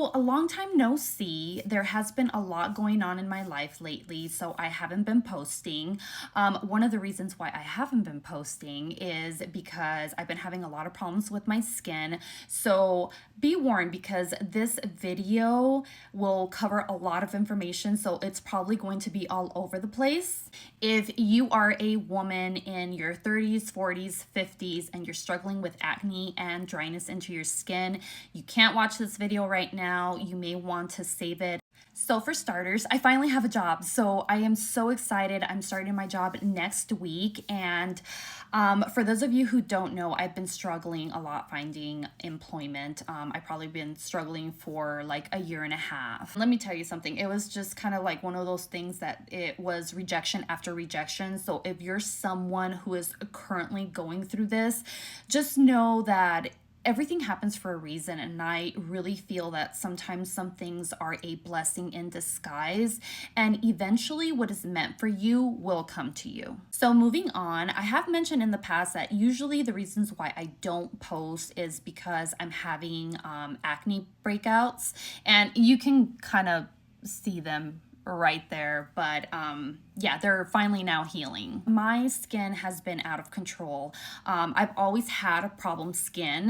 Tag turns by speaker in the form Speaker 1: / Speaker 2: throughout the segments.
Speaker 1: So, a long time no see. There has been a lot going on in my life lately, so I haven't been posting. One of the reasons why I haven't been posting is because I've been having a lot of problems with my skin. So, be warned because this video will cover a lot of information, so it's probably going to be all over the place. If you are a woman in your 30s, 40s, 50s, and you're struggling with acne and dryness into your skin, you can't watch this video right now. You may want to save it. So for starters, I finally have a job. So I am so excited. I'm starting my job next week. And for those of you who don't know, I've been struggling a lot finding employment. I've probably been struggling for like a year and a half. Let me tell you something. It was just kind of like one of those things that it was rejection after rejection. So if you're someone who is currently going through this, just know that everything happens for a reason, and I really feel that sometimes some things are a blessing in disguise, and eventually what is meant for you will come to you. So moving on, I have mentioned in the past that usually the reasons why I don't post is because I'm having acne breakouts, and you can kind of see them right there, but yeah, they're finally now healing. My skin has been out of control. I've always had a problem skin.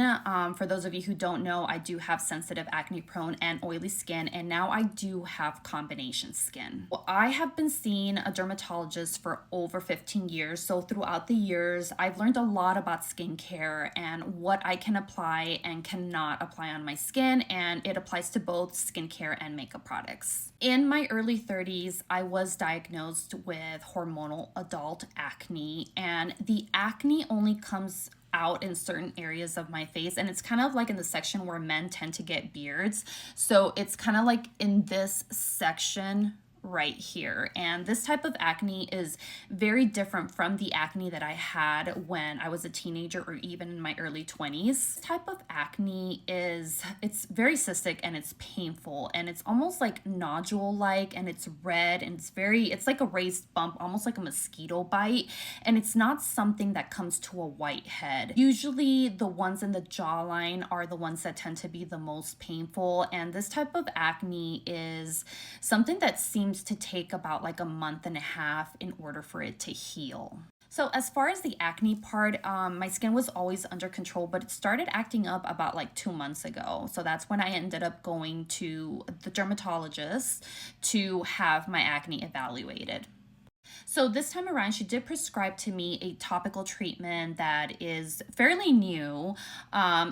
Speaker 1: For those of you who don't know, I do have sensitive, acne prone and oily skin, and now I do have combination skin. Well, I have been seeing a dermatologist for over 15 years. So throughout the years, I've learned a lot about skincare and what I can apply and cannot apply on my skin, and it applies to both skincare and makeup products. In my early 30s, I was diagnosed with hormonal adult acne, and the acne only comes out in certain areas of my face, and it's kind of like in the section where men tend to get beards. So it's kind of like in this section right here, and this type of acne is very different from the acne that I had when I was a teenager or even in my early 20s. This type of acne it's very cystic and it's painful, and it's almost like nodule like, and it's red, and it's like a raised bump, almost like a mosquito bite, and it's not something that comes to a white head. Usually the ones in the jawline are the ones that tend to be the most painful, and this type of acne is something that seems to take about like a month and a half in order for it to heal. So as far as the acne part, my skin was always under control, but it started acting up about like 2 months ago. So that's when I ended up going to the dermatologist to have my acne evaluated. So this time around, she did prescribe to me a topical treatment that is fairly new.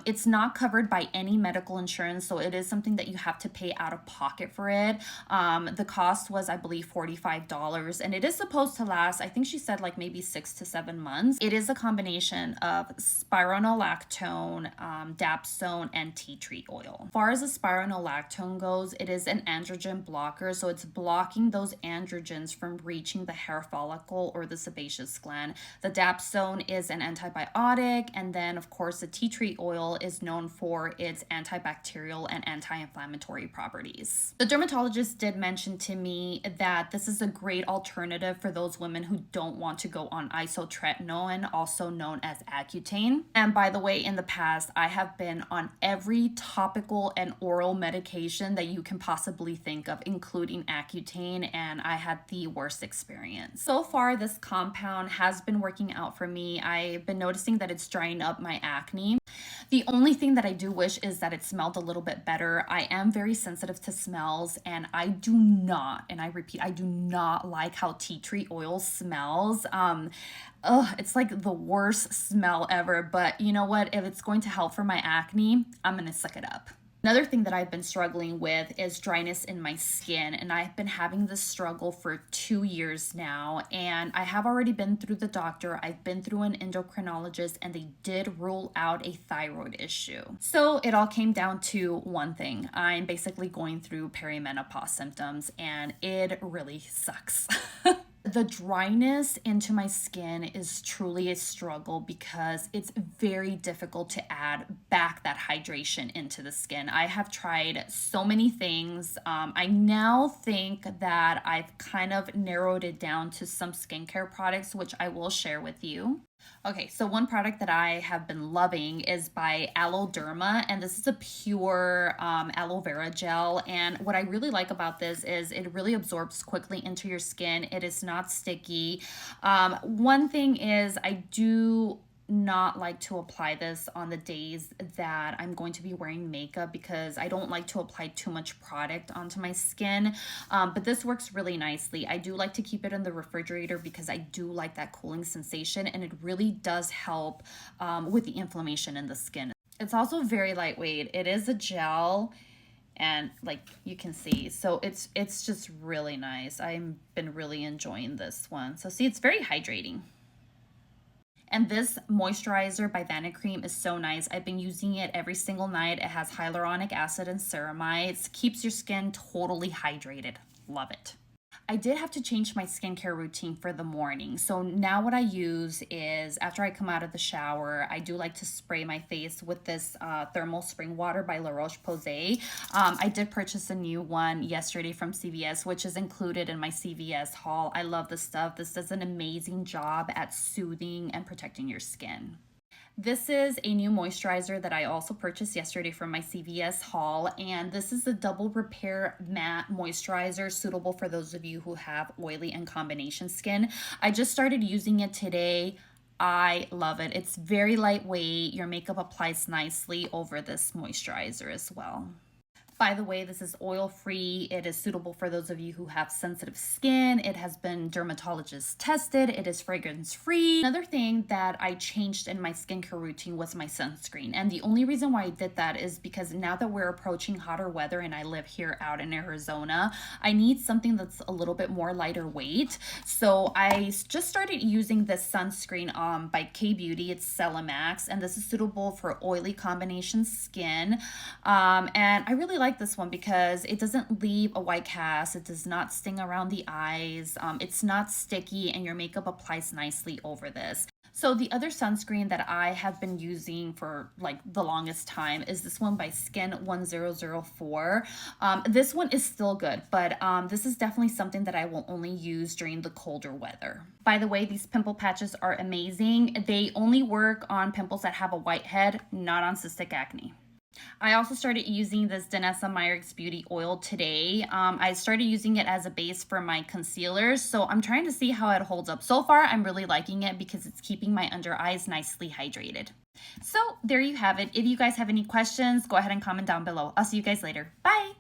Speaker 1: It's not covered by any medical insurance, so it is something that you have to pay out of pocket for it. The cost was, I believe, $45, and it is supposed to last, I think she said like maybe 6 to 7 months. It is a combination of spironolactone, dapsone, and tea tree oil. As far as the spironolactone goes, it is an androgen blocker, so it's blocking those androgens from reaching the hair follicle or the sebaceous gland. The dapsone is an antibiotic, and then of course the tea tree oil is known for its antibacterial and anti-inflammatory properties. The dermatologist did mention to me that this is a great alternative for those women who don't want to go on isotretinoin, also known as Accutane. And by the way, in the past, I have been on every topical and oral medication that you can possibly think of, including Accutane, and I had the worst experience. So far, this compound has been working out for me. I've been noticing that it's drying up my acne. The only thing that I do wish is that it smelled a little bit better. I am very sensitive to smells, and I do not, and I repeat, I do not like how tea tree oil smells. It's like the worst smell ever, but you know what? If it's going to help for my acne, I'm gonna suck it up. Another thing that I've been struggling with is dryness in my skin, and I've been having this struggle for 2 years now, and I have already been through the doctor. I've been through an endocrinologist, and they did rule out a thyroid issue. So it all came down to one thing. I'm basically going through perimenopause symptoms, and it really sucks. The dryness into my skin is truly a struggle because it's very difficult to add back that hydration into the skin. I have tried so many things. I now think that I've kind of narrowed it down to some skincare products, which I will share with you. Okay, so one product that I have been loving is by Aloe Derma, and this is a pure aloe vera gel. And what I really like about this is it really absorbs quickly into your skin. It is not sticky. One thing is, I do not like to apply this on the days that I'm going to be wearing makeup because I don't like to apply too much product onto my skin. But this works really nicely. I do like to keep it in the refrigerator because I do like that cooling sensation, and it really does help with the inflammation in the skin. It's also very lightweight. It is a gel, and like you can see, so it's just really nice. I've been really enjoying this one. So see, it's very hydrating. And this moisturizer by Vanicream is so nice. I've been using it every single night. It has hyaluronic acid and ceramides, keeps your skin totally hydrated. Love it. I did have to change my skincare routine for the morning. So now what I use is after I come out of the shower, I do like to spray my face with this thermal spring water by Roche-Posay. I did purchase a new one yesterday from CVS, which is included in my CVS haul. I love this stuff. This does an amazing job at soothing and protecting your skin. This is a new moisturizer that I also purchased yesterday from my CVS haul, and this is a double repair matte moisturizer suitable for those of you who have oily and combination skin. I just started using it today. I love it. It's very lightweight. Your makeup applies nicely over this moisturizer as well. By the way, this is oil-free. It is suitable for those of you who have sensitive skin. It has been dermatologist tested. It is fragrance-free. Another thing that I changed in my skincare routine was my sunscreen. And the only reason why I did that is because now that we're approaching hotter weather and I live here out in Arizona, I need something that's a little bit more lighter weight. So I just started using this sunscreen by K-Beauty. It's Cellamax, and this is suitable for oily combination skin. And I really like this one because it doesn't leave a white cast. It does not sting around the eyes. It's not sticky, and your makeup applies nicely over this. So the other sunscreen that I have been using for like the longest time is this one by Skin 1004. This one is still good, but this is definitely something that I will only use during the colder weather. By the way, these pimple patches are amazing. They only work on pimples that have a whitehead, not on cystic acne. I also started using this Danessa Myricks Beauty Oil today. I started using it as a base for my concealers, so I'm trying to see how it holds up. So far, I'm really liking it because it's keeping my under eyes nicely hydrated. So there you have it. If you guys have any questions, go ahead and comment down below. I'll see you guys later. Bye!